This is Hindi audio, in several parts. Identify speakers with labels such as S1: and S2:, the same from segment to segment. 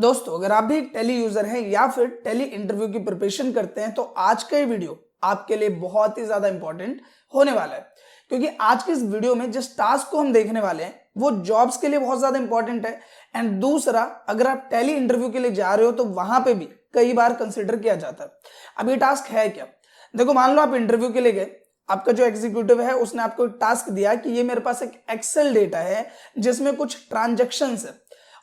S1: दोस्तों, अगर आप भी एक टेली यूजर हैं या फिर टेली इंटरव्यू की प्रिपरेशन करते हैं तो आज का ये वीडियो आपके लिए बहुत ही ज्यादा इंपॉर्टेंट होने वाला है, क्योंकि आज की इस वीडियो में जिस टास्क को हम देखने वाले हैं वो जॉब्स के लिए बहुत ज्यादा इंपॉर्टेंट है। एंड दूसरा, अगर आप टेली इंटरव्यू के लिए जा रहे हो तो वहां पे भी कई बार कंसिडर किया जाता है। अब ये टास्क है क्या? देखो, मान लो आप इंटरव्यू के लिए गए, आपका जो एग्जीक्यूटिव है उसने आपको एक टास्क दिया कि ये मेरे पास एक एक्सेल डेटा है जिसमें कुछ ट्रांजेक्शन्स है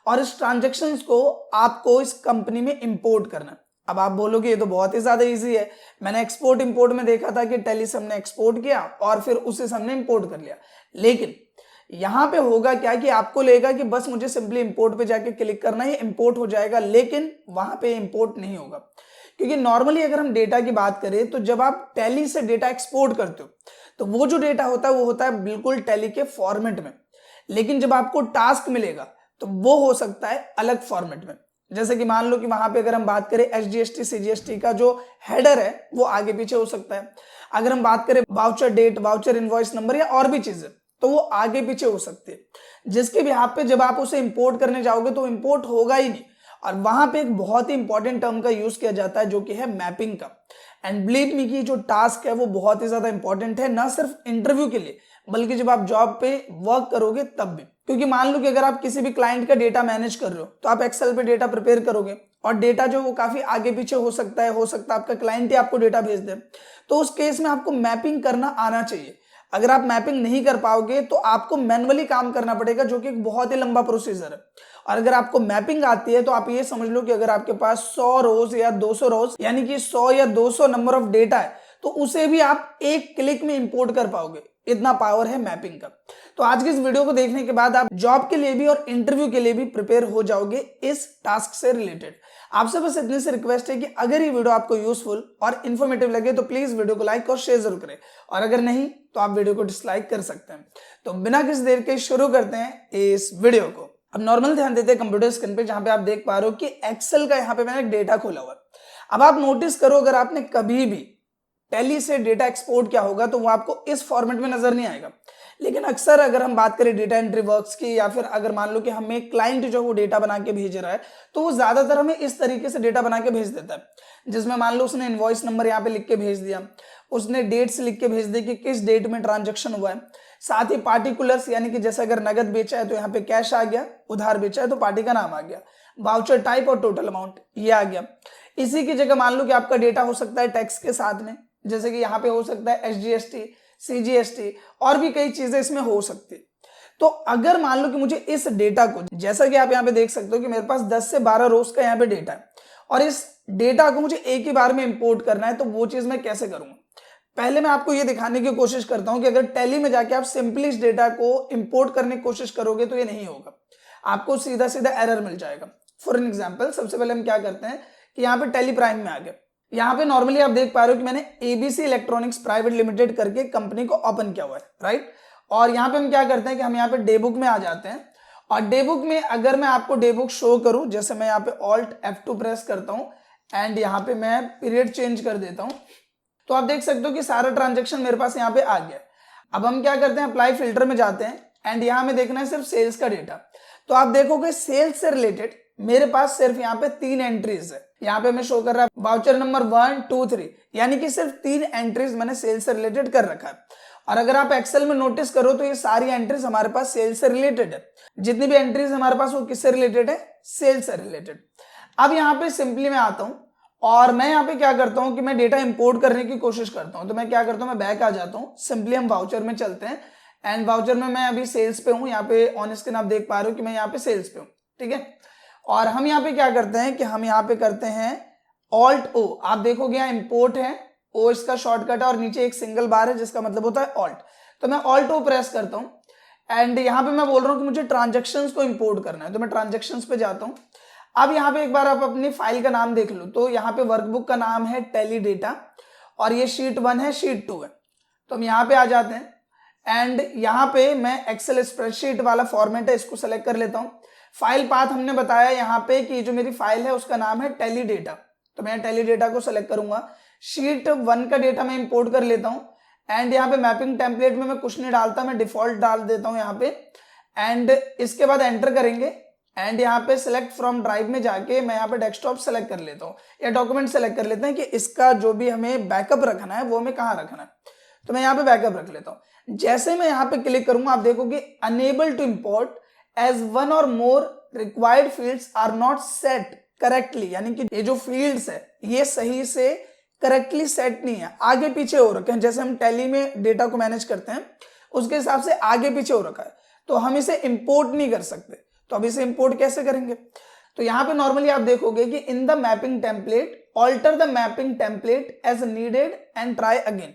S1: और इस ट्रांजेक्शन्स को आपको इस कंपनी में इंपोर्ट करना है। अब आप बोलोगे ये तो बहुत ही ज्यादा इजी है, मैंने एक्सपोर्ट इंपोर्ट में देखा था कि टेली से हमने एक्सपोर्ट किया और फिर उसे हमने इंपोर्ट कर लिया। लेकिन यहां पे होगा क्या कि आपको लगेगा कि बस मुझे सिंपली इंपोर्ट पे जाके क्लिक करना है, इंपोर्ट हो जाएगा, लेकिन वहां पे इंपोर्ट नहीं होगा। क्योंकि नॉर्मली अगर हम डेटा की बात करें तो जब आप टेली से डेटा एक्सपोर्ट करते हो तो वो जो डेटा होता है वो होता है बिल्कुल टेली के फॉर्मेट में, लेकिन जब आपको टास्क मिलेगा तो वो हो सकता है अलग फॉर्मेट में। जैसे कि मान लो कि वहां पे अगर हम बात करें एसजीएसटी सीजीएसटी का जो हेडर है वो आगे पीछे हो सकता है। अगर हम बात करें voucher date, voucher invoice number या और भी चीजें, तो वो आगे पीछे हो सकती है, जिसके भी पे जब आप उसे इंपोर्ट करने जाओगे तो इंपोर्ट होगा ही नहीं। और वहां पे एक बहुत ही इंपॉर्टेंट टर्म का यूज किया जाता है जो कि है मैपिंग का। एंड बिलीव मी कि जो टास्क है वो बहुत ही ज्यादा इंपॉर्टेंट है, ना सिर्फ इंटरव्यू के लिए बल्कि जब आप जॉब पे वर्क करोगे तब भी। क्योंकि मान लो कि अगर आप किसी भी क्लाइंट का डेटा मैनेज कर रहे हो तो आप एक्सेल पे डेटा प्रिपेयर करोगे और डेटा जो वो काफी आगे पीछे हो सकता है आपका क्लाइंट ही आपको डेटा भेज दे, तो उस केस में आपको मैपिंग करना आना चाहिए। अगर आप मैपिंग नहीं कर पाओगे तो आपको मैनुअली काम करना पड़ेगा, जो कि एक बहुत ही लंबा प्रोसीजर है। और अगर आपको मैपिंग आती है तो आप ये समझ लो कि अगर आपके पास 100 रोज या 200 रोज यानी कि 100 या 200 नंबर ऑफ डेटा है तो उसे भी आप एक क्लिक में इंपोर्ट कर पाओगे। इतना पावर है मैपिंग का। तो आज की इस वीडियो को देखने के बाद आप जॉब के लिए भी और इंटरव्यू के लिए भी प्रिपेयर हो जाओगे इस टास्क से रिलेटेड। आपसे बस इतनी सी रिक्वेस्ट है कि अगर ये वीडियो आपको यूजफुल और इन्फॉर्मेटिव लगे तो प्लीज वीडियो को लाइक और शेयर जरूर करें, और अगर नहीं तो आप वीडियो को डिसलाइक कर सकते हैं। तो बिना किसी देर के शुरू करते हैं इस वीडियो को। अब नॉर्मल ध्यान देते हैं कंप्यूटर स्क्रीन पे, जहां पे आप देख पा रहे हो कि एक्सेल का यहाँ पे मैंने एक डेटा खोला हुआ है। अब आप नोटिस करो, अगर आपने कभी भी टेली से डेटा एक्सपोर्ट किया होगा तो वो आपको इस फॉर्मेट में नजर नहीं आएगा। लेकिन अक्सर अगर हम बात करें डेटा एंट्री वर्क्स की, या फिर अगर मान लो कि हमें क्लाइंट जो वो डेटा बना के भेज रहा है तो वो ज्यादातर हमें इस तरीके से डेटा बना के भेज देता है, जिसमें मान लो उसने इनवॉइस नंबर यहाँ पे लिख के भेज दिया, उसने डेट्स लिख के भेज दी कि किस डेट में ट्रांजेक्शन हुआ है, साथ ही पार्टिकुलर्स यानी कि जैसे अगर नगद बेचा है तो यहाँ पे कैश आ गया, उधार बेचा है तो पार्टी का नाम आ गया, वाउचर टाइप और टोटल अमाउंट ये आ गया। इसी की जगह मान लो कि आपका डेटा हो सकता है टैक्स के साथ में, जैसे कि यहाँ पे हो सकता है एसजीएसटी सीजीएसटी और भी कई चीजें इसमें हो सकती है। तो अगर मान लो कि मुझे इस डेटा को, जैसा कि आप यहाँ पे देख सकते हो कि मेरे पास 10 से 12 रोज का यहाँ पे डेटा है और इस डेटा को मुझे एक ही बार में इंपोर्ट करना है, तो वो चीज मैं कैसे करूंगा? पहले मैं आपको ये दिखाने की कोशिश करता हूं कि अगर टैली में जाके आप सिंपली इस डेटा को इंपोर्ट करने की कोशिश करोगे तो ये नहीं होगा, आपको सीधा सीधा एरर मिल जाएगा। फॉर एन एग्जाम्पल, सबसे पहले हम क्या करते हैं कि यहाँ पे टैली प्राइम में आ गए। यहाँ पे नॉर्मली आप देख पा रहे हो कि मैंने एबीसी इलेक्ट्रॉनिक्स प्राइवेट लिमिटेड करके कंपनी को ओपन किया हुआ है, राइट। और यहाँ पे हम क्या करते हैं कि हम यहाँ पे डे बुक में आ जाते हैं, और डे बुक में अगर मैं आपको डे बुक शो करूं, जैसे मैं यहाँ पे ऑल्ट F2 प्रेस करता हूं एंड यहाँ पे मैं पीरियड चेंज कर देता हूं, तो आप देख सकते हो कि सारा ट्रांजेक्शन मेरे पास यहाँ पे आ गया। अब हम क्या करते हैं, अप्लाई फिल्टर में जाते हैं एंड यहाँ में देखना है सिर्फ सेल्स का डेटा। तो आप देखोगे सेल्स से रिलेटेड मेरे पास सिर्फ यहाँ पे 3 एंट्रीज है। यहाँ पे मैं शो कर रहा है वाउचर नंबर 1 2 3, यानी कि सिर्फ 3 एंट्रीज मैंने सेल्स से रिलेटेड कर रखा है। और अगर आप एक्सेल में नोटिस करो तो ये सारी एंट्रीज हमारे पास सेल्स से रिलेटेड है। जितनी भी एंट्रीज हमारे पास वो किससे रिलेटेड है? सेल्स से रिलेटेड। अब यहाँ पे सिंपली मैं आता हूँ और मैं यहाँ पे क्या करता हूँ कि मैं डेटा इंपोर्ट करने की कोशिश करता हूँ। तो मैं क्या करता हूँ, मैं बैक आ जाता हूँ, सिंपली हम वाउचर में चलते हैं एंड वाउचर में मैं अभी सेल्स पे हूँ। यहाँ पे ऑन स्क्रीन आप देख पा रहे हो कि मैं यहाँ पे सेल्स पे हूँ, ठीक है। और हम यहाँ पे क्या करते हैं कि हम यहाँ पे करते हैं ऑल्ट ओ। आप देखोगे यहाँ इंपोर्ट है, ओ इसका शॉर्टकट है और नीचे एक सिंगल बार है जिसका मतलब होता है ऑल्ट। तो मैं ऑल्ट ओ प्रेस करता हूँ एंड यहाँ पे मैं बोल रहा हूँ कि मुझे ट्रांजेक्शन्स को इंपोर्ट करना है, तो मैं ट्रांजेक्शन्स पे जाता हूँ। अब यहाँ पे एक बार आप अपनी फाइल का नाम देख लो, तो यहाँ पे वर्कबुक का नाम है टेली डेटा और ये शीट 1 है, शीट 2 है। तो हम यहाँ पे आ जाते हैं एंड यहाँ पे मैं एक्सेल स्प्रेडशीट वाला फॉर्मेट है इसको सेलेक्ट कर लेता हूँ। फाइल पाथ हमने बताया यहाँ पे कि जो मेरी फाइल है उसका नाम है टेली डेटा, तो मैं टेली डेटा को सेलेक्ट करूंगा। शीट 1 का डेटा मैं इंपोर्ट कर लेता हूँ एंड यहाँ पे मैपिंग टेम्पलेट में मैं कुछ नहीं डालता, मैं डिफॉल्ट डाल देता हूँ यहाँ पे एंड इसके बाद एंटर करेंगे एंड यहाँ पे सिलेक्ट फ्रॉम ड्राइव में जाके मैं यहाँ पे डेस्कटॉप सेलेक्ट कर लेता हूँ या डॉक्यूमेंट सेलेक्ट कर लेते हैं कि इसका जो भी हमें बैकअप रखना है वो हमें कहाँ रखना है। तो मैं यहाँ पे बैकअप रख लेता हूँ। जैसे मैं यहाँ पे क्लिक करूंगा आप देखोगे unable to import as one or more required fields are not set correctly, यानी कि ये जो फील्ड्स है ये सही से करेक्टली सेट नहीं है, आगे पीछे हो रखे हैं। जैसे हम टैली में डेटा को मैनेज करते हैं उसके हिसाब से आगे पीछे हो रखा है, तो हम इसे इंपोर्ट नहीं कर सकते। तो अब इसे इंपोर्ट कैसे करेंगे? तो यहाँ पे नॉर्मली आप देखोगे कि in the mapping template alter the mapping template as needed and try again.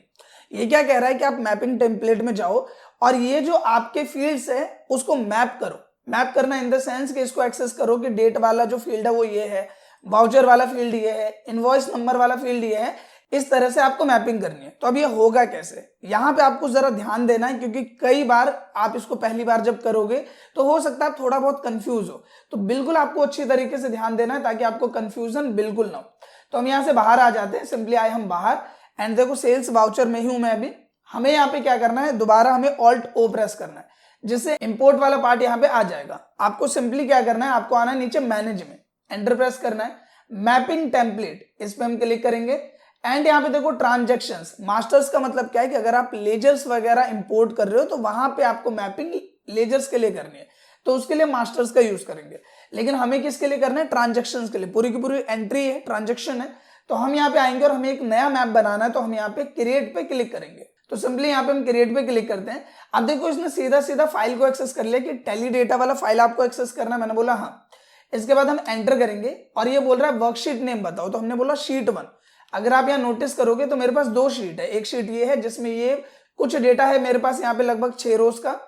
S1: ये क्या कह रहा है कि आप मैपिंग टेम्पलेट में जाओ और ये जो आपके फील्ड्स है उसको मैप करो। मैप करना इन द सेंस कि इसको एक्सेस करो कि डेट वाला जो फील्ड है वो ये है, वाउचर वाला फील्ड ये है, इनवॉइस नंबर वाला फील्ड ये है। इस तरह से आपको मैपिंग करनी है। तो अब ये होगा कैसे, यहाँ पे आपको जरा ध्यान देना है, क्योंकि कई बार आप इसको पहली बार जब करोगे तो हो सकता है आप थोड़ा बहुत कंफ्यूज हो। तो बिल्कुल आपको अच्छी तरीके से ध्यान देना है ताकि आपको कंफ्यूजन बिल्कुल ना हो। तो हम यहाँ से बाहर आ जाते हैं, सिंपली आए हम बाहर एंड देखो सेल्स वाउचर में ही हूं मैं अभी। हमें यहाँ पे क्या करना है, दोबारा हमें ऑल्ट ओ प्रेस करना है जिससे इंपोर्ट वाला पार्ट यहाँ पे आ जाएगा। आपको सिंपली क्या करना है, आपको आना है नीचे मैनेज में, एंटर प्रेस करना है, मैपिंग टेम्पलेट इस पे हम क्लिक करेंगे एंड यहाँ पे देखो ट्रांजैक्शंस। मास्टर्स का मतलब क्या है कि अगर आप लेजर्स वगैरह इंपोर्ट कर रहे हो तो वहां पे आपको मैपिंग लेजर्स के लिए करनी है, तो उसके लिए मास्टर्स का यूज करेंगे। लेकिन हमें किसके लिए करना है, ट्रांजैक्शंस के लिए। पूरी की पूरी एंट्री है, ट्रांजैक्शन है। तो हम यहाँ पे आएंगे और हमें एक नया मैप बनाना है, तो हम यहाँ पे क्रिएट पे क्लिक करेंगे। तो सिंपली यहाँ पे हम क्रिएट पे क्लिक करते हैं। अब देखो इसने सीधा सीधा फाइल को एक्सेस कर लिया कि टेली डेटा वाला फाइल आपको एक्सेस करना है। मैंने बोला हाँ। इसके बाद हम एंटर करेंगे और ये बोल रहा है वर्कशीट नेम बताओ, तो हमने बोला शीट 1। अगर आप यहाँ नोटिस करोगे तो मेरे पास 2 शीट है। एक शीट ये है जिसमें ये कुछ डेटा है मेरे पास यहाँ पे लगभग 6 रोज का,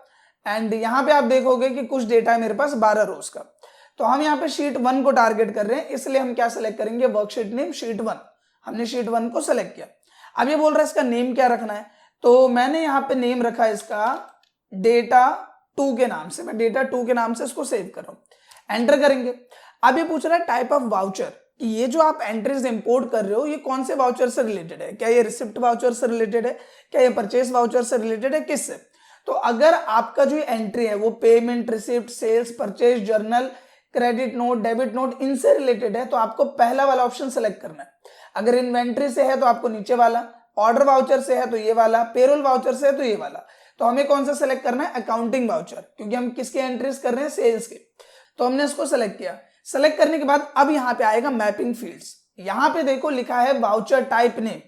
S1: एंड यहाँ पे आप देखोगे कि कुछ डेटा है मेरे पास 12 रोज का। तो हम यहाँ पे शीट 1 को टारगेट कर रहे हैं, इसलिए हम क्या सेलेक्ट करेंगे, वर्कशीट नेम शीट 1। हमने शीट 1 को सेलेक्ट किया। अब ये बोल रहा है इसका नेम क्या रखना है, तो मैंने यहाँ पे नेम रखा इसका डेटा 2 के नाम से। मैं डेटा 2 के नाम से इसको सेव कर रहा हूँ। एंटर करेंगे। अब ये पूछ रहा है टाइप ऑफ वाउचर, कि ये जो आप एंट्रीज इंपोर्ट कर रहे हो ये कौन से वाउचर से रिलेटेड है, क्या ये रिसिप्ट वाउचर से रिलेटेड है, क्या ये परचेस वाउचर से रिलेटेड है, किससे। तो अगर आपका जो एंट्री है वो payment, receipt, sales, purchase, journal, credit note, debit note, इनसे रिलेटेड है तो आपको पहला वाला ऑप्शन सेलेक्ट करना है। अगर इन्वेंट्री से है तो आपको नीचे वाला, ऑर्डर वाउचर से है तो ये वाला, पेरोल वाउचर से है तो ये वाला। तो हमें कौन सा सेलेक्ट करना है, अकाउंटिंग वाउचर, क्योंकि हम किसके एंट्रीज कर रहे हैं, सेल्स के। तो हमने इसको सेलेक्ट किया। सेलेक्ट करने के बाद अब यहाँ पे आएगा मैपिंग फील्ड्स। यहाँ पे देखो लिखा है वाउचर टाइप नेम,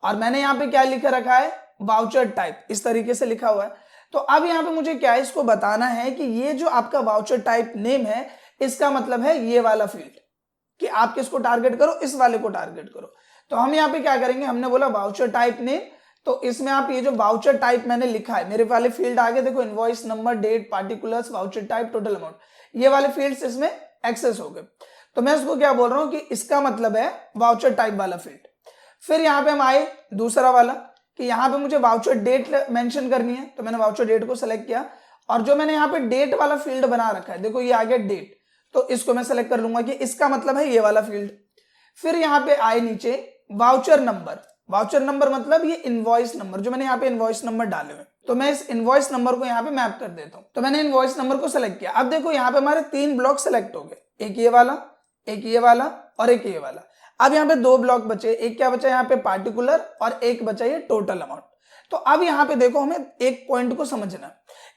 S1: और मैंने यहाँ पे क्या लिखा रखा है, वाउचर टाइप, इस तरीके से लिखा हुआ है। तो अब यहाँ पे मुझे क्या इसको बताना है कि ये जो आपका वाउचर टाइप नेम है इसका मतलब है ये वाला फील्ड, कि आप किसको टारगेट करो, इस वाले को टारगेट करो। तो हम यहाँ पे क्या करेंगे, हमने बोला वाउचर टाइप नेम, तो इसमें आप ये जो वाउचर टाइप मैंने लिखा है, मेरे वाले फील्ड आगे देखो, invoice number, date, particulars, voucher type, total amount, ये वाले फील्ड्स इसमें एक्सेस हो गए। तो मैं इसको क्या बोल रहा हूं कि इसका मतलब है वाउचर टाइप वाला फील्ड। फिर यहाँ पे हम आए दूसरा वाला कि यहाँ पे मुझे वाउचर डेट मेंशन करनी है, तो मैंने वाउचर डेट को सेलेक्ट किया, और जो मैंने यहाँ पे डेट वाला फील्ड बना रखा है देखो ये आ गया डेट, तो इसको मैं सेलेक्ट कर लूंगा कि इसका मतलब है ये वाला फील्ड। फिर यहाँ पे आए नीचे वाउचर नंबर, वाउचर नंबर मतलब ये इनवॉइस नंबर, जो मैंने यहाँ पे इनवॉइस नंबर डाले हुए, तो मैं इस इनवॉइस नंबर को यहाँ पे मैप कर देता हूँ। तो मैंने इनवॉइस नंबर को सेलेक्ट किया। अब देखो यहाँ पे हमारे 3 ब्लॉक सेलेक्ट हो गए, एक ये वाला, एक ये वाला और एक ये वाला। अब यहाँ पे 2 ब्लॉक बचे, एक क्या बचा यहाँ पे पार्टिकुलर और एक बचा ये टोटल अमाउंट। तो अब यहाँ पे देखो हमें एक पॉइंट को समझना,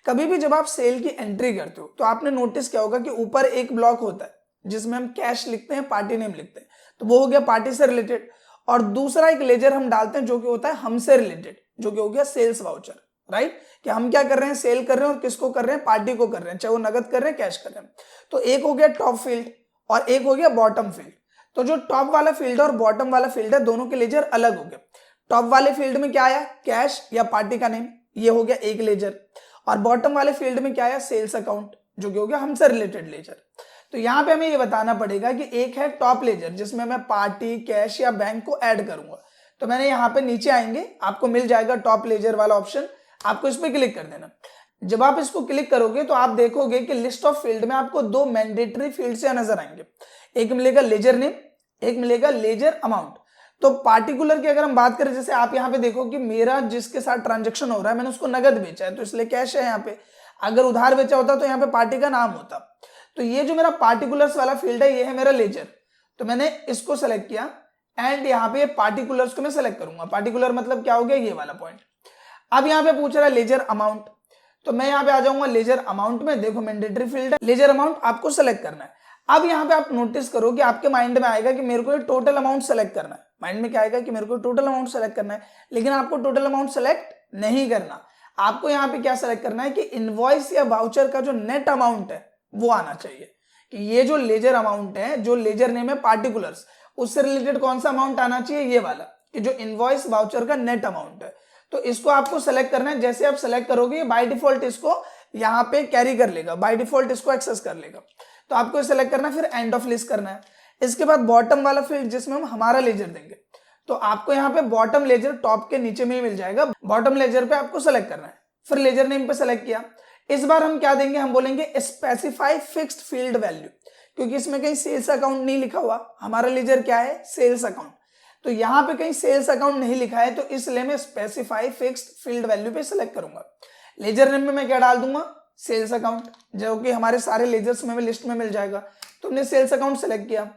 S1: कभी भी जब आप सेल की एंट्री करते हो तो आपने नोटिस किया होगा कि ऊपर एक ब्लॉक होता है जिसमें हम कैश लिखते हैं, पार्टी नेम लिखते हैं, तो वो हो गया पार्टी से रिलेटेड, और दूसरा एक लेजर हम डालते हैं जो कि होता है हमसे रिलेटेड, जो कि हो गया सेल्स वाउचर, राइट, कि हम क्या कर रहे हैं, सेल कर रहे हैं और किसको कर रहे हैं, पार्टी को कर रहे हैं, चाहे वो नगद कर रहे हैं, कैश कर रहे हैं। तो एक हो गया टॉप फील्ड और एक हो गया बॉटम फील्ड। तो जो टॉप वाला फील्ड है और बॉटम वाला फील्ड है दोनों के लेजर अलग हो गए। टॉप वाले फील्ड में क्या आया, कैश या पार्टी का नेम, ये हो गया एक लेजर, और बॉटम वाले फील्ड में क्या आया, सेल्स अकाउंट, जो कि हो गया हमसे रिलेटेड लेजर। तो यहाँ पे हमें ये बताना पड़ेगा कि एक है टॉप लेजर जिसमें मैं पार्टी, कैश या बैंक को ऐड करूंगा। तो मैंने यहाँ पे नीचे आएंगे, आपको मिल जाएगा टॉप लेजर वाला ऑप्शन, आपको इस पे क्लिक कर देना। जब आप इसको क्लिक करोगे तो आप देखोगे कि लिस्ट ऑफ फील्ड में आपको 2 मैंडेटरी फील्ड से नजर आएंगे, एक मिलेगा लेजर नेम, एक मिलेगा लेजर अमाउंट। तो पार्टिकुलर की अगर हम बात करें, जैसे आप यहाँ पे देखो कि मेरा जिसके साथ ट्रांजेक्शन हो रहा है मैंने उसको नगद बेचा है तो इसलिए कैश है यहाँ पे, अगर उधार बेचा होता तो यहाँ पे पार्टी का नाम होता। तो ये जो मेरा पार्टिकुलर्स वाला फील्ड है ये है मेरा लेजर, तो मैंने इसको सेलेक्ट किया एंड यहाँ पे पार्टिकुलर्स को मैं सेलेक्ट करूंगा। पार्टिकुलर मतलब क्या हो गया, ये वाला पॉइंट। अब यहाँ पे पूछ रहा है लेजर अमाउंट, तो मैं यहाँ पे आ जाऊंगा लेजर अमाउंट में। देखो मैंडेटरी फील्ड है, लेजर अमाउंट आपको सेलेक्ट करना है। अब यहाँ पे आप नोटिस करो कि आपके माइंड में आएगा कि मेरे को ये टोटल अमाउंट सेलेक्ट करना है। माइंड में क्या आएगा कि मेरे को टोटल अमाउंट सेलेक्ट करना है, लेकिन आपको टोटल अमाउंट सेलेक्ट नहीं करना। आपको यहाँ पे क्या सेलेक्ट करना है कि इनवॉइस या वाउचर का जो नेट अमाउंट है वो आना चाहिए, कि ये जो लेजर अमाउंट है, जो लेजर नेम है पार्टिकुलर्स, उससे रिलेटेड कौन सा अमाउंट आना चाहिए, ये वाला, कि जो इनवॉइस वाउचर का नेट अमाउंट है। तो इसको आपको सेलेक्ट करना है। जैसे आप सेलेक्ट करोगे बाय डिफॉल्ट इसको यहाँ पे कैरी कर लेगा, बाय डिफॉल्ट इसको एक्सेस कर लेगा। तो आपको सेलेक्ट करना है, फिर एंड ऑफ लिस्ट करना है। इसके बाद बॉटम वाला फील्ड जिसमें हम हमारा लेजर देंगे, तो आपको यहाँ पे बॉटम लेजर टॉप के नीचे में ही मिल जाएगा। बॉटम लेजर पे आपको सेलेक्ट करना है, फिर लेजर नेम पे सेलेक्ट किया। इस बार हम क्या देंगे, हम बोलेंगे स्पेसिफाई फिक्स्ड फील्ड वैल्यू, क्योंकि इसमें कहीं सेल्स अकाउंट नहीं लिखा हुआ। हमारा लेजर क्या है, सेल्स अकाउंट, तो यहाँ पे कहीं सेल्स अकाउंट नहीं लिखा है, तो इसलिए मैं स्पेसिफाई फिक्स्ड फील्ड वैल्यू पे सिलेक्ट करूंगा। लेजर नेम में मैं क्या डाल दूंगा, सेल्स अकाउंट, जो कि हमारे सारे लेजर्स में लिस्ट में मिल जाएगा। तो हमने सेल्स अकाउंट सेलेक्ट किया।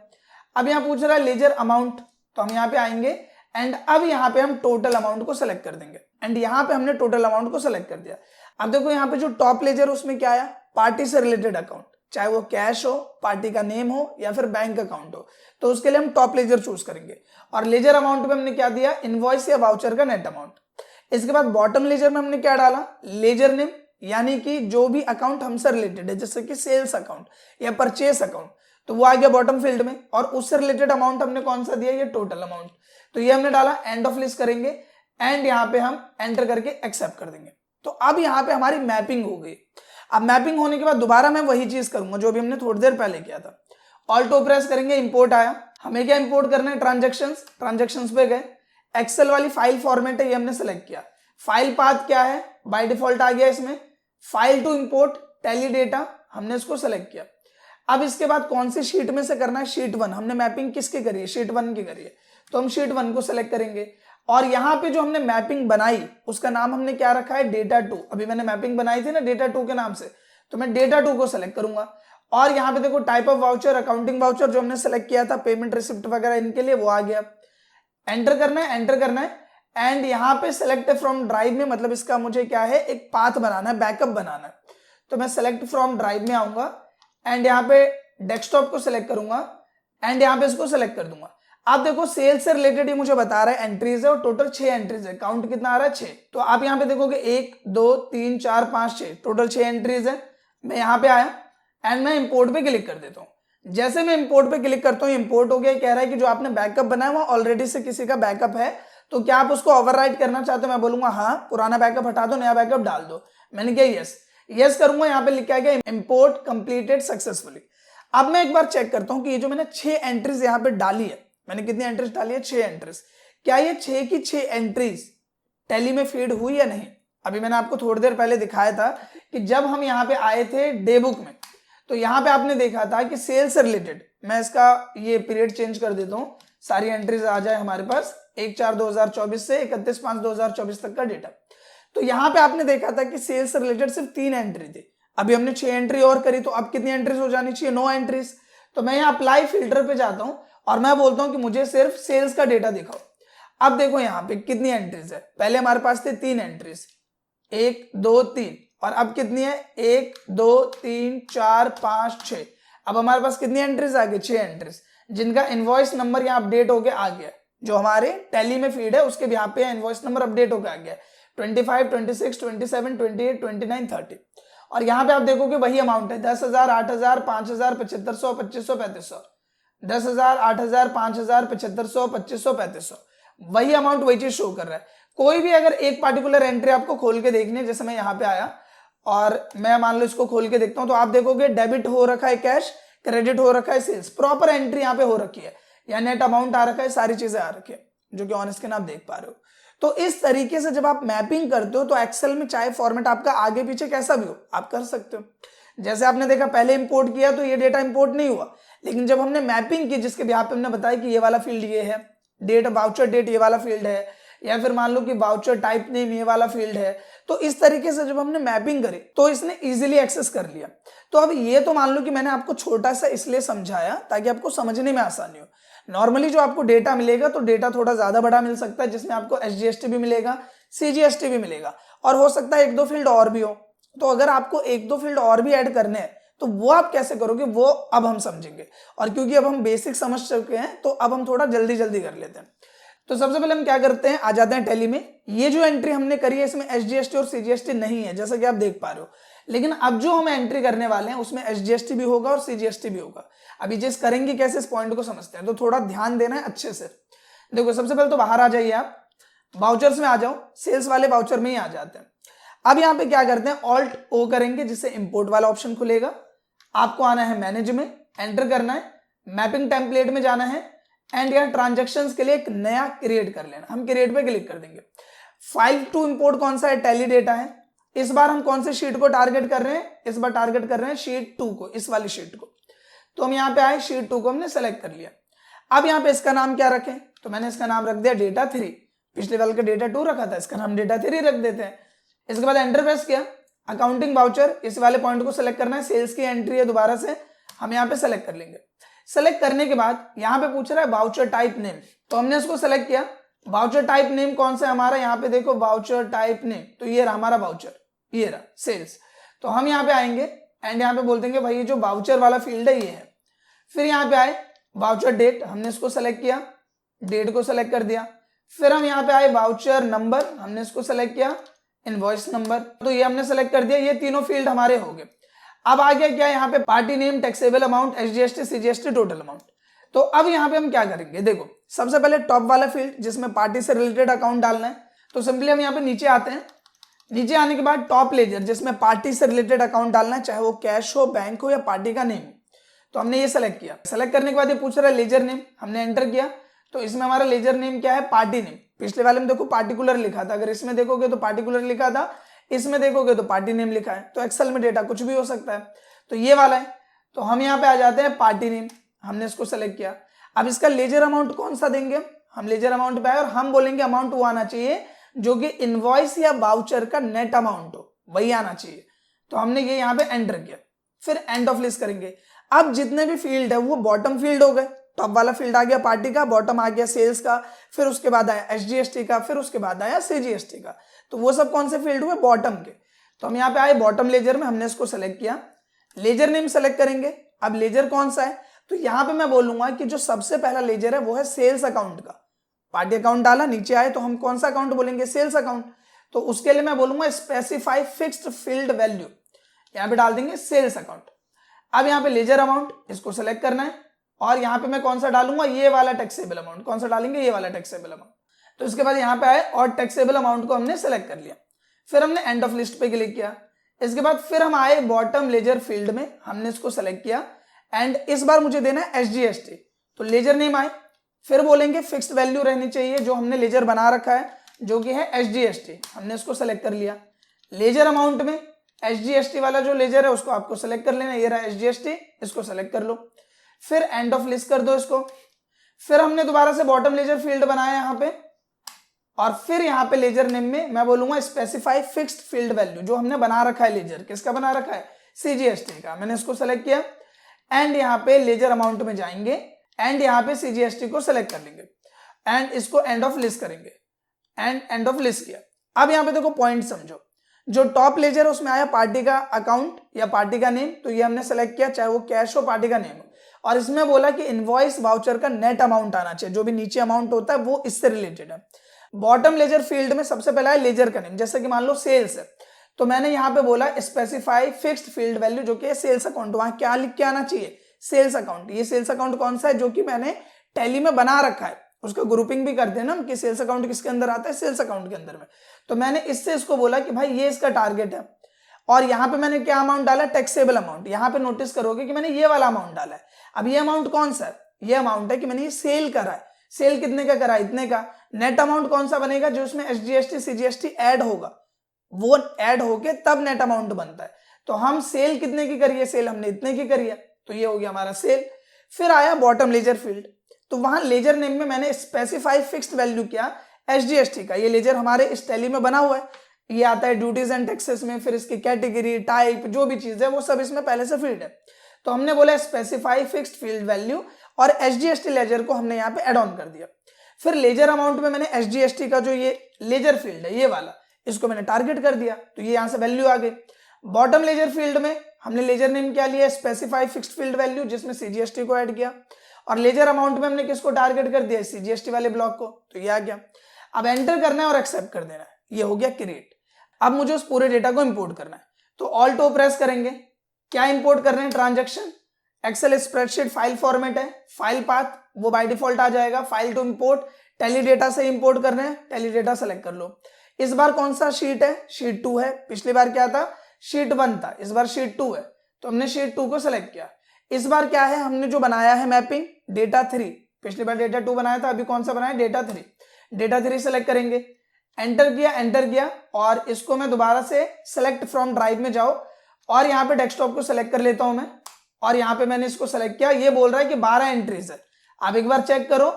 S1: अब यहाँ पूछ रहा है लेजर अमाउंट, तो हम यहाँ पे आएंगे एंड अब यहाँ पे हम टोटल अमाउंट को सेलेक्ट कर देंगे एंड यहाँ पे हमने टोटल अमाउंट को सेलेक्ट कर दिया। अब देखो यहाँ पे जो टॉप लेजर उसमें क्या आया, पार्टी से रिलेटेड अकाउंट, चाहे वो कैश हो, पार्टी का नेम हो या फिर बैंक अकाउंट हो, तो उसके लिए हम टॉप लेजर चूज करेंगे। और लेजर अमाउंट में हमने क्या दिया, इनवॉइस या वाउचर का नेट अमाउंट। इसके बाद बॉटम लेजर में हमने क्या डाला, लेजर नेम, यानी कि जो भी अकाउंट हमसे रिलेटेड है, जैसे कि सेल्स अकाउंट या परचेस अकाउंट, तो वो आ गया बॉटम फील्ड में। और उससे रिलेटेड अमाउंट हमने कौन सा दिया, ये टोटल अमाउंट, तो ये हमने डाला। एंड ऑफ लिस्ट करेंगे एंड यहाँ पे हम एंटर करके एक्सेप्ट कर देंगे। तो अब यहाँ पे हमारी मैपिंग हो गई। अब मैपिंग होने के बाद दोबारा मैं वही चीज करूंगा जो भी हमने थोड़ी देर पहले किया था। ऑल्ट ओ प्रेस करेंगे, इंपोर्ट आया। हमें क्या इंपोर्ट करना है, ट्रांजैक्शंस पे गए, एक्सेल वाली फाइल फॉर्मेट है ये हमने सेलेक्ट किया। फाइल पाथ क्या है, बाय डिफॉल्ट आ गया इसमें। File to import Tally data, हमने इसको सेलेक्ट किया। अब इसके बाद कौन सी शीट में से करना है, शीट 1। हमने मैपिंग किसकी करी है, शीट 1 की करी है, तो हम शीट 1 को सेलेक्ट करेंगे। और यहाँ पे जो हमने मैपिंग बनाई उसका नाम हमने क्या रखा है, डेटा 2। अभी मैंने मैपिंग बनाई थी ना डेटा 2 के नाम से, तो मैं डेटा 2 को सेलेक्ट करूंगा। और यहाँ पे देखो type of voucher, accounting voucher जो हमने सेलेक्ट किया था, पेमेंट रिसिप्ट वगैरह इनके लिए, वो आ गया। एंटर करना है एंड यहाँ पे सेलेक्ट फ्रॉम ड्राइव में, मतलब इसका मुझे क्या है, एक पाथ बनाना है, बैकअप बनाना है। तो मैं सेलेक्ट फ्रॉम ड्राइव में आऊंगा एंड यहाँ पे डेस्कटॉप को सिलेक्ट करूंगा एंड यहाँ पे इसको सेलेक्ट कर दूंगा। आप देखो सेल्स से रिलेटेड ये मुझे बता रहा है एंट्रीज है और टोटल 6 एंट्रीज है। काउंट कितना आ रहा है, 6। तो आप यहाँ पे देखोगे 1 2 3 4 5 6, टोटल 6 एंट्रीज है। मैं यहाँ पे आया एंड मैं इंपोर्ट पे क्लिक कर देता हूँ। जैसे मैं इंपोर्ट पे क्लिक करता हूँ, इंपोर्ट हो गया। कह रहा है कि जो आपने बैकअप बनाया वो ऑलरेडी से किसी का बैकअप है, तो क्या आप उसको ओवरराइट करना चाहते हो। मैं बोलूंगा हाँ, पुराना बैकअप हटा दो, नया बैकअप डाल दो। मैंने किया यस करूंगा। यहाँ पे लिखा गया इंपोर्ट कंप्लीटेड सक्सेसफुली। अब मैं एक बार चेक करता हूँ कि ये जो मैंने 6 एंट्रीज यहाँ पे डाली है, मैंने कितनी एंट्रीज डाली है, 6 एंट्रीज, क्या ये 6 की 6 एंट्रीज टैली में फीड हुई या नहीं। अभी मैंने आपको थोड़ी देर पहले दिखाया था कि जब हम यहाँ पे आए थे डे बुक में, तो यहाँ पे आपने देखा था कि सेल्स से रिलेटेड, मैं इसका ये पीरियड चेंज कर देता हूँ, सारी एंट्रीज आ जाए हमारे पास 1/4/2024 से 31/5/2024 तक का डेटा। तो यहाँ पे आपने देखा था कि सेल्स से रिलेटेड सिर्फ 3 एंट्री थी। अभी हमने 6 एंट्री और करी, तो अब कितनी एंट्रीज हो जानी चाहिए, 9 एंट्रीज। तो मैं यहाँ अप्लाई फिल्टर पे जाता हूँ और मैं बोलता हूँ कि मुझे सिर्फ सेल्स का डेटा दिखाओ। अब देखो यहाँ पे कितनी एंट्रीज है, पहले हमारे पास थे 3 एंट्रीज, 1 2 3, और अब कितनी है, 1 2 3 4 5 6। अब हमारे पास कितनी एंट्रीज आ गई, 6 एंट्रीज, जिनका इनवॉइस नंबर यहाँ अपडेट होके आ गया। जो हमारे टैली में फीड है उसके यहाँ पे इनवॉइस नंबर अपडेट होकर आ गया, 25 26 27 28 29 30। और यहाँ पे आप देखोगे वही अमाउंट है, 10,000 8,000 5,000 7,500 2,500 3,500, 10,000 8,000 5,000 7,500 2,500 3,500, वही अमाउंट वही चीज शो कर रहा है। कोई भी अगर एक पार्टिकुलर एंट्री आपको खोल के देखनी है, जैसे मैं यहाँ पे आया और मैं मान लो इसको खोल के देखता हूँ, तो आप देखोगे डेबिट हो रखा है कैश, क्रेडिट हो रखा है सेल्स, प्रॉपर एंट्री यहाँ पे हो रखी है, या नेट अमाउंट आ रखा है, सारी चीजें आ रखी है, जो कि ऑन स्क्रीन आप देख पा रहे हो। तो इस तरीके से जब आप मैपिंग करते हो तो एक्सेल में चाहे फॉर्मेट आपका आगे पीछे कैसा भी हो आप कर सकते हो। जैसे आपने देखा पहले इंपोर्ट किया तो ये डेटा इंपोर्ट नहीं हुआ, लेकिन जब हमने मैपिंग की जिसके बिहाफ पे हमने बताया कि ये वाला फील्ड ये है, डेट वाउचर डेट ये वाला फील्ड है, या फिर मान लो कि वाउचर टाइप नेम ये वाला फील्ड है। तो इस तरीके से जब हमने मैपिंग करी तो इसने इजीली एक्सेस कर लिया। तो अब ये तो मान लो कि मैंने आपको छोटा सा इसलिए समझाया ताकि आपको समझने में आसानी हो। नॉर्मली जो आपको डेटा मिलेगा तो डेटा थोड़ा ज्यादा बड़ा मिल सकता है, जिसमें आपको SGST भी मिलेगा, CGST भी मिलेगा, और हो सकता है 1-2 फील्ड और भी हो। तो अगर आपको 1-2 फील्ड और भी ऐड करने हैं तो वो आप कैसे करोगे वो अब हम समझेंगे। और क्योंकि अब हम बेसिक समझ चुके हैं तो अब हम थोड़ा जल्दी जल्दी कर लेते हैं। तो सबसे पहले हम क्या करते हैं, आ जाते हैं टैली में। ये जो एंट्री हमने करी है इसमें SGST और CGST नहीं है, जैसा कि आप देख पा रहे हो। लेकिन अब जो हम एंट्री करने वाले हैं उसमें SGST भी होगा और CGST भी होगा। अभी जिस करेंगे कैसे इस पॉइंट को समझते हैं, तो थोड़ा ध्यान देना है अच्छे से। देखो सबसे पहले तो बाहर आ जाइए, आप वाउचर्स में आ जाओ, सेल्स वाले वाउचर में ही आ जाते हैं। अब यहाँ पे क्या करते हैं, Alt O करेंगे जिससे इंपोर्ट वाला ऑप्शन खुलेगा। आपको आना है मैनेज में, एंटर करना है, मैपिंग टेम्पलेट में जाना है, एंड यहाँ ट्रांजैक्शंस के लिए एक नया क्रिएट कर लेना। हम क्रिएट पे क्लिक कर देंगे। फाइल टू इंपोर्ट कौन सा है, टैली डेटा है। इस बार हम कौन से शीट को टारगेट कर रहे हैं, इस बार टारगेट कर रहे हैं शीट 2 को, इस वाली शीट को। तो हम यहाँ पे आए, शीट 2 को हमने सेलेक्ट कर लिया। अब यहाँ पे इसका नाम क्या रखें, तो मैंने इसका नाम रख दिया डेटा 3। पिछले वाले का डेटा 2 रखा था, इसका नाम डेटा 3 रख देते हैं। इसके बाद एंटर प्रेस किया, अकाउंटिंग वाउचर इस वाले पॉइंट को सेलेक्ट करना है, सेल्स की एंट्री है, दोबारा से हम यहाँ पे सेलेक्ट कर लेंगे। सेलेक्ट करने के बाद यहाँ पे पूछ रहा है वाउचर टाइप नेम, तो हमने इसको सेलेक्ट किया। वाउचर टाइप नेम कौन सा है हमारा, यहाँ पे देखो वाउचर टाइप नेम, तो ये रहा हमारा वाउचर, ये रहा सेल्स। तो हम यहाँ पे आएंगे एंड यहाँ पे बोल देंगे भाई ये जो वाउचर वाला फील्ड है ये है। फिर यहाँ पे आए वाउचर डेट, हमने इसको सेलेक्ट किया, डेट को सेलेक्ट कर दिया। फिर हम यहाँ पे आए वाउचर नंबर, हमने इसको सेलेक्ट किया, इनवॉइस नंबर, तो ये हमने सेलेक्ट कर दिया। ये तीनों फील्ड हमारे हो गए। अब आ गया क्या यहाँ पे, party name, taxable amount, SGST, CGST, total amount. तो अब यहाँ पे हम क्या करेंगे, देखो सबसे पहले टॉप वाला फील्ड जिसमें पार्टी से रिलेटेड अकाउंट डालना है, तो सिंपली हम यहाँ पे नीचे आते हैं। नीचे आने के बाद टॉप लेजर जिसमें पार्टी से रिलेटेड अकाउंट डालना है, चाहे वो कैश हो, बैंक हो या पार्टी का नेम हो, तो हमने ये सेलेक्ट किया। सेलेक्ट करने के बाद ये पूछ रहा है लेजर नेम, हमने एंटर किया। तो इसमें हमारा लेजर नेम क्या है, पार्टी नेम। पिछले वाले में देखो पार्टिकुलर लिखा था, अगर इसमें देखोगे तो पार्टिकुलर लिखा था, इसमें देखोगे तो पार्टी नेम लिखा है। तो एक्सेल में डेटा कुछ भी हो सकता है, तो ये वाला है। तो हम यहाँ पे आ जाते हैं पार्टी नेम, हमने इसको सेलेक्ट किया। अब इसका लेजर अमाउंट कौन सा देंगे, हम लेजर अमाउंट पे आए और हम बोलेंगे अमाउंट वो आना चाहिए जो कि इनवॉइस या वाउचर का नेट अमाउंट हो, वही आना चाहिए। तो हमने ये यहाँ पे एंटर किया। फिर एंड ऑफ लिस्ट करेंगे। अब जितने भी फील्ड है वो बॉटम फील्ड हो गए। टॉप वाला फील्ड आ गया पार्टी का, बॉटम आ गया सेल्स का, फिर उसके बाद आया SGST का, फिर उसके बाद आया CGST का। तो वो सब कौन से फील्ड हुए, बॉटम के। तो हम यहाँ पे आए बॉटम लेजर में, हमने इसको सेलेक्ट किया। लेजर नेम सेलेक्ट करेंगे। अब लेजर कौन सा है, तो यहाँ पे मैं बोलूंगा कि जो सबसे पहला लेजर है वो है सेल्स अकाउंट का। पार्टी अकाउंट डाला, नीचे आए तो हम कौन सा अकाउंट बोलेंगे, सेल्स अकाउंट। तो उसके लिए मैं बोलूंगा स्पेसिफाई फिक्स्ड फील्ड वैल्यू, यहाँ पे डाल देंगे सेल्स अकाउंट। अब यहाँ पे लेजर अमाउंट इसको सेलेक्ट करना है और यहाँ पे मैं कौन सा डालूंगा, ये वाला टैक्सेबल अमाउंट। कौन सा डालेंगे, ये वाला टैक्सेबल अमाउंट। तो इसके बाद यहाँ पे आए और टैक्सेबल अमाउंट को हमने सेलेक्ट कर लिया। फिर हमने एंड ऑफ लिस्ट पे क्लिक किया। इसके बाद फिर हम आए बॉटम लेजर फील्ड में, हमने इसको सेलेक्ट किया एंड इस बार मुझे देना है SGST। तो लेजर नेम आए, फिर बोलेंगे फिक्स्ड वैल्यू रहनी चाहिए जो हमने लेजर बना रखा है जो कि है SGST, हमने इसको सेलेक्ट कर लिया। लेजर अमाउंट में SGST वाला जो लेजर है उसको आपको सेलेक्ट कर लेना, ये रहा SGST, इसको सेलेक्ट कर लो। फिर एंड ऑफ लिस्ट कर दो इसको। फिर हमने दोबारा से बॉटम लेजर फील्ड बनाया यहाँ पे और फिर यहाँ पे लेजर नेम में मैं बोलूंगा स्पेसिफाई फिक्स्ड फील्ड वैल्यू, जो हमने बना रखा है लेजर, किसका बना रखा है, CGST का। मैंने इसको सेलेक्ट किया एंड यहाँ पे लेजर अमाउंट में जाएंगे एंड यहाँ पे CGST को सेलेक्ट कर लेंगे एंड इसको एंड ऑफ लिस्ट करेंगे एंड एंड ऑफ लिस्ट किया। अब यहाँ पे देखो पॉइंट समझो, जो टॉप लेजर है उसमें आया पार्टी का अकाउंट या पार्टी का नेम, तो ये हमने सेलेक्ट किया, चाहे वो कैश हो, पार्टी का नेम हो। और इसमें बोला कि इनवॉइस वाउचर का नेट अमाउंट आना चाहिए, जो भी नीचे अमाउंट होता है वो इससे रिलेटेड है। बॉटम लेजर फील्ड में सबसे पहला है लेजर का नेम, जैसे कि मान लो सेल्स है, तो मैंने यहाँ पे बोला स्पेसिफाई फिक्स्ड फील्ड वैल्यू जो कि सेल्स अकाउंट। वहां क्या लिख के आना चाहिए, सेल्स अकाउंट। ये सेल्स अकाउंट कौन सा है, जो कि मैंने टैली में बना रखा है, उसका ग्रुपिंग भी करते हैं ना कि सेल्स अकाउंट किसके अंदर आता है, सेल्स अकाउंट के अंदर में। तो मैंने इससे इसको बोला कि भाई ये इसका टारगेट है और यहाँ पे मैंने क्या अमाउंट डाला, टैक्सेबल अमाउंट। यहाँ पे नोटिस करोगे कि मैंने ये वाला अमाउंट डाला है। अब ये अमाउंट कौन सा है, ये अमाउंट है कि मैंने ये सेल करा है। सेल कितने का करा, इतने का। नेट अमाउंट कौन सा बनेगा, जो उसमें SGST CGST ऐड होगा, वो ऐड होके तब नेट अमाउंट बनता है। तो हम सेल कितने की करिए, सेल हमने इतने की करी है, तो ये हो गया हमारा सेल। फिर आया बॉटम लेजर फील्ड, तो वहां लेजर नेम में मैंने स्पेसिफाई फिक्स्ड वैल्यू किया SGST का, ये लेजर हमारे इस टैली में बना हुआ है, ये आता है ड्यूटीज एंड टैक्सेस में, फिर इसकी कैटेगरी, टाइप, जो भी चीज है वो सब इसमें पहले से फील्ड है। तो हमने बोला स्पेसिफाई फिक्स्ड फील्ड वैल्यू और SGST लेजर को हमने यहाँ पे एड ऑन कर दिया। फिर लेजर अमाउंट में मैंने SGST का जो ये लेजर फील्ड है ये वाला, इसको मैंने टारगेट कर दिया, तो ये यहाँ से वैल्यू आ गई। बॉटम लेजर फील्ड में हमने लेजर नेम क्या लिया, स्पेसिफाई फिक्स्ड फील्ड वैल्यू, जिसमें CGST को ऐड किया। और लेजर अमाउंट में हमने किसको टारगेट कर दिया, CGST वाले ब्लॉक को, तो ये आ गया। अब एंटर करना है और एक्सेप्ट कर देना है, ये हो गया क्रिएट। अब मुझे उस पूरे डेटा को इंपोर्ट करना है, तो ऑल्ट ओ प्रेस करेंगे। क्या इंपोर्ट कर रहे हैं, transaction, Excel spreadsheet file format है, फाइल पाथ वो बाय डिफॉल्ट आ जाएगा, file to import, Tally data से इंपोर्ट कर रहे हैं, टैली डेटा सेलेक्ट कर लो। इस बार कौन सा शीट है, शीट 2 है, पिछली बार क्या था, शीट 1 था, इस बार शीट 2 है, तो हमने शीट 2 को सेलेक्ट किया। इस बार क्या है, हमने जो बनाया है मैपिंग डेटा 3, पिछली बार डेटा 2 बनाया था, अभी कौन सा बनाया, डेटा 3, डेटा 3 सेलेक्ट करेंगे, एंटर किया और इसको मैं दोबारा से सेलेक्ट फ्रॉम ड्राइव में जाओ और यहाँ पे डेस्कटॉप को सेलेक्ट कर लेता हूं मैं, और यहाँ पे मैंने इसको सेलेक्ट किया। ये बोल रहा है कि 12 एंट्रीज है। आप एक बार चेक करो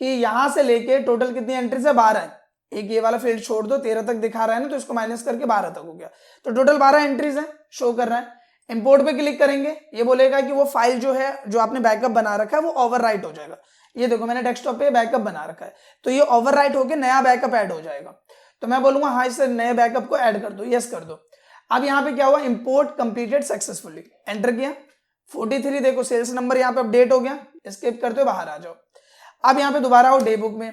S1: कि यहां से लेके टोटल कितनी एंट्रीज है, 12 है। एक ये वाला फील्ड छोड़ दो, 13 तक दिखा रहा है ना, तो इसको माइनस करके 12 तक हो गया, तो टोटल 12 एंट्रीज है, शो कर रहा है। इंपोर्ट पे क्लिक करेंगे, ये बोलेगा कि वो फाइल जो है, जो आपने बैकअप बना रखा है वो ओवरराइट हो जाएगा। ये देखो मैंने डेस्कटॉप पे बैकअप बना रखा है, तो ये ओवरराइट होके नया बैकअप ऐड हो जाएगा। तो मैं बोलूंगा हाँ, इस नए बैकअप को ऐड कर दो, यस कर दो। अब यहाँ पे क्या हुआ, इंपोर्ट कंप्लीटेड सक्सेसफुली, एंटर किया। 43 देखो सेल्स नंबर यहाँ पे अपडेट हो गया, स्किप करते हो बाहर आ जाओ। अब यहाँ पे दोबारा आओ डे बुक में।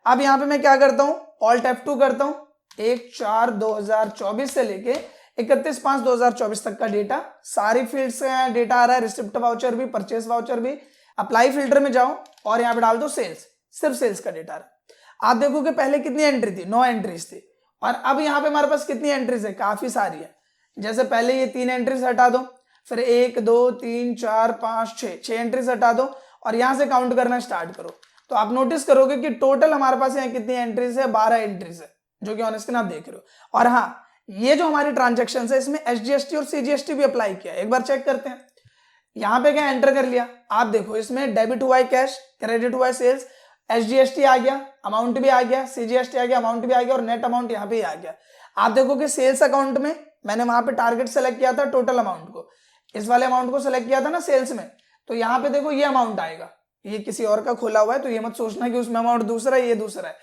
S1: अब यहाँ पे मैं क्या करता हूँ, ऑल्ट F2 करता हूँ, 1/4/2024 से लेके 31/5/2024 तक का डेटा, सारी फील्ड्स का डेटा आ रहा है, रिसिप्ट वाउचर भी, परचेस वाउचर भी। अप्लाई फिल्टर में जाओ और यहाँ पे डाल दो सेल्स, सिर्फ सेल्स का डेटा आ रहा है। आप देखो कि पहले कितनी एंट्री थी, 9 एंट्रीज थी, और अब यहाँ पे हमारे पास कितनी एंट्रीज है, काफी सारी है। जैसे पहले ये 3 एंट्रीज हटा दो, फिर 1 2 3 4 5 6 एंट्रीज हटा दो और यहां से काउंट करना स्टार्ट करो, तो आप नोटिस करोगे कि टोटल हमारे पास यहाँ कितनी एंट्रीज है, 12 एंट्रीज है, जो कि ऑन स्क्रीन आप देख रहे हो। और हाँ, ये जो हमारी ट्रांजेक्शन है इसमें SGST और CGST भी अप्लाई किया है, एक बार चेक करते हैं। यहाँ पे क्या एंटर कर लिया, आप देखो इसमें डेबिट हुआ है कैश, क्रेडिट हुआ है सेल्स, SGST आ गया, अमाउंट भी आ गया, CGST आ गया, अमाउंट भी आ गया, और नेट अमाउंट यहाँ पे आ गया। आप देखो कि सेल्स अकाउंट में मैंने वहां पे टारगेट सेलेक्ट किया था, टोटल अमाउंट को, इस वाले अमाउंट को सेलेक्ट किया था ना सेल्स में, तो यहाँ पे देखो ये अमाउंट आएगा। ये किसी और का खोला हुआ है, तो ये मत सोचना कि उसमें अमाउंट दूसरा है, ये दूसरा है।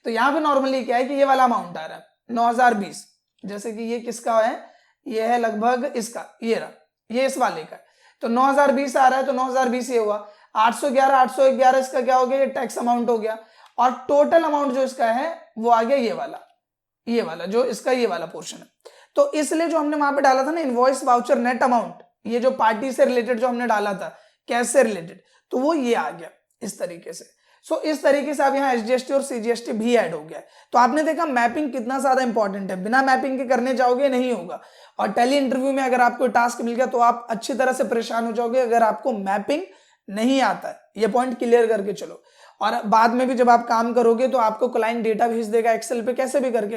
S1: तो यहाँ पे नॉर्मली क्या है कि ये वाला अमाउंट आ रहा है 9020, जैसे कि ये किसका है, ये है लगभग इसका, ये रहा, ये इस वाले का, तो 9020 आ रहा है, तो 9020 ये हुआ। 811 इसका क्या हो गया, ये टैक्स अमाउंट हो गया, और टोटल अमाउंट जो इसका है वो आ गया ये वाला जो इसका ये वाला पोर्शन है। तो इसलिए जो हमने वहां पे डाला था ना इनवॉइस वाउचर नेट अमाउंट, ये जो पार्टी से रिलेटेड जो हमने डाला था, कैश से रिलेटेड, तो वो ये आ गया इस तरीके से। सो इस तरीके से अब यहाँ SGST और CGST भी ऐड हो गया है। तो आपने देखा मैपिंग कितना ज्यादा इंपॉर्टेंट है, बिना मैपिंग के करने जाओगे नहीं होगा। और टेली इंटरव्यू में अगर आपको टास्क मिल गया तो आप अच्छी तरह से परेशान हो जाओगे अगर आपको मैपिंग नहीं आता है। ये पॉइंट क्लियर करके चलो। और बाद में भी जब आप काम करोगे तो आपको क्लाइंट डेटा भेज देगा एक्सेल पे, कैसे भी करके।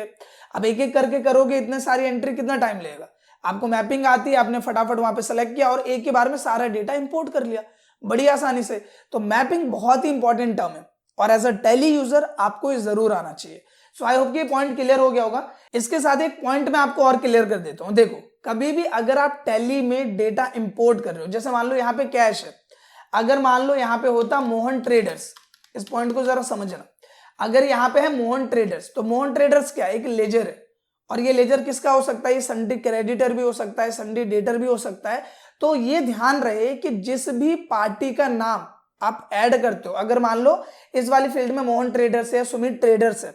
S1: अब एक एक करके करोगे, इतने सारी एंट्री कितना टाइम लगेगा। आपको मैपिंग आती है, आपने फटाफट वहां पे सेलेक्ट किया और एक ही बार में सारा डेटा इंपोर्ट कर लिया बड़ी आसानी से। तो मैपिंग बहुत ही इंपॉर्टेंट टर्म है और एज अ टेली यूजर आपको ये जरूर आना चाहिए। सो आई होप कि ये पॉइंट क्लियर हो गया होगा। इसके साथ एक पॉइंट मैं आपको और क्लियर कर देता हूं। देखो, कभी भी अगर आप टेली में डेटा इंपोर्ट कर रहे हो, जैसे मान लो यहाँ पे कैश है, अगर मान लो यहाँ पे होता मोहन ट्रेडर्स, इस पॉइंट को जरा समझना। अगर यहाँ पे है मोहन ट्रेडर्स, तो मोहन ट्रेडर्स क्या है, एक लेजर है, और ये लेजर किसका हो सकता है, ये सन्डी क्रेडिटर भी हो सकता है, सन्डी डेटर भी हो सकता है। तो ये ध्यान रहे कि जिस भी पार्टी का नाम आप ऐड करते हो, अगर मान लो इस वाली फील्ड में मोहन ट्रेडर्स है, सुमित ट्रेडर्स है,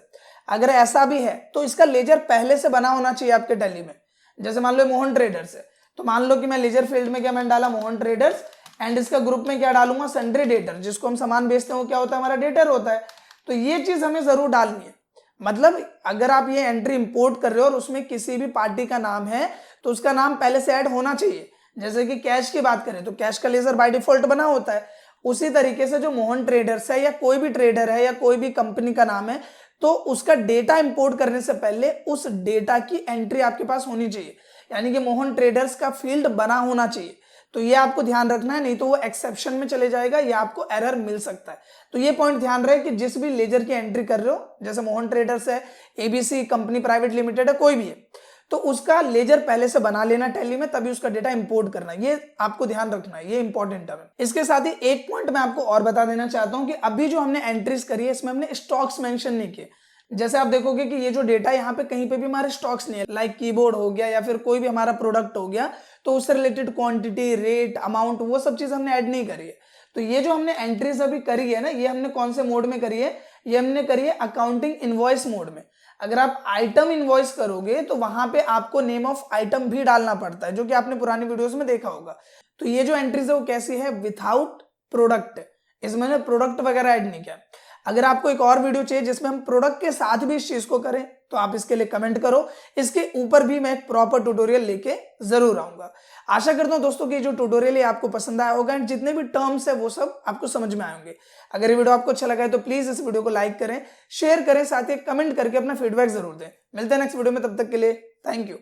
S1: अगर ऐसा भी है तो इसका लेजर पहले से बना होना चाहिए आपके टैली में। जैसे मान लो मोहन ट्रेडर्स है, तो मान लो कि मैं लेजर फील्ड में क्या मैंने डाला, मोहन ट्रेडर्स, एंड इसका ग्रुप में क्या डालूंगा, सन्ड्री डेटर, जिसको हम सामान बेचते हैं वो क्या होता है, हमारा डेटर होता है। तो ये चीज हमें जरूर डालनी है। मतलब अगर आप ये एंट्री इंपोर्ट कर रहे हो और उसमें किसी भी पार्टी का नाम है तो उसका नाम पहले से ऐड होना चाहिए। जैसे कि कैश की बात करें तो कैश का लेजर बाय डिफॉल्ट बना होता है, उसी तरीके से जो मोहन ट्रेडर्स है या कोई भी ट्रेडर है या कोई भी कंपनी का नाम है, तो उसका डेटा इंपोर्ट करने से पहले उस डेटा की एंट्री आपके पास होनी चाहिए, यानी कि मोहन ट्रेडर्स का फील्ड बना होना चाहिए। तो ये आपको ध्यान रखना है, नहीं तो वो एक्सेप्शन में चले जाएगा या आपको एरर मिल सकता है। तो ये पॉइंट ध्यान रहे कि जिस भी लेजर की एंट्री कर रहे हो, जैसे मोहन ट्रेडर्स है, एबीसी कंपनी प्राइवेट लिमिटेड है, कोई भी है, तो उसका लेजर पहले से बना लेना टैली में, तभी उसका डेटा इंपोर्ट करना है। ये आपको ध्यान रखना है, ये इंपॉर्टेंट है। इसके साथ ही एक पॉइंट मैं आपको और बता देना चाहता हूं कि अभी जो हमने एंट्रीज करी है इसमें हमने स्टॉक्स मेंशन नहीं किए। जैसे आप देखोगे कि ये जो डेटा यहाँ पे कहीं पे भी हमारे स्टॉक्स नहीं है, लाइक कीबोर्ड हो गया या फिर कोई भी हमारा प्रोडक्ट हो गया, तो उससे रिलेटेड क्वांटिटी, रेट, अमाउंट, वो सब चीज हमने ऐड नहीं करी है। तो ये जो हमने एंट्रीज अभी करी है ना, ये हमने कौन से मोड में करी है, ये हमने करी है अकाउंटिंग इनवॉइस मोड में। अगर आप आइटम इनवॉइस करोगे तो वहां पे आपको नेम ऑफ आइटम भी डालना पड़ता है, जो कि आपने पुरानी वीडियोस में देखा होगा। तो ये जो एंट्रीज है वो कैसी है, विथआउट प्रोडक्ट, इसमें प्रोडक्ट वगैरह ऐड नहीं किया। अगर आपको एक और वीडियो चाहिए जिसमें हम प्रोडक्ट के साथ भी इस चीज को करें, तो आप इसके लिए कमेंट करो, इसके ऊपर भी मैं एक प्रॉपर ट्यूटोरियल लेके जरूर आऊंगा। आशा करता हूं दोस्तों कि जो ट्यूटोरियल है आपको पसंद आया होगा एंड जितने भी टर्म्स है वो सब आपको समझ में आए होंगे। अगर ये वीडियो आपको अच्छा लगा है तो प्लीज इस वीडियो को लाइक करें, शेयर करें, साथ ही कमेंट करके अपना फीडबैक जरूर दें। मिलते हैं नेक्स्ट वीडियो में, तब तक के लिए थैंक यू।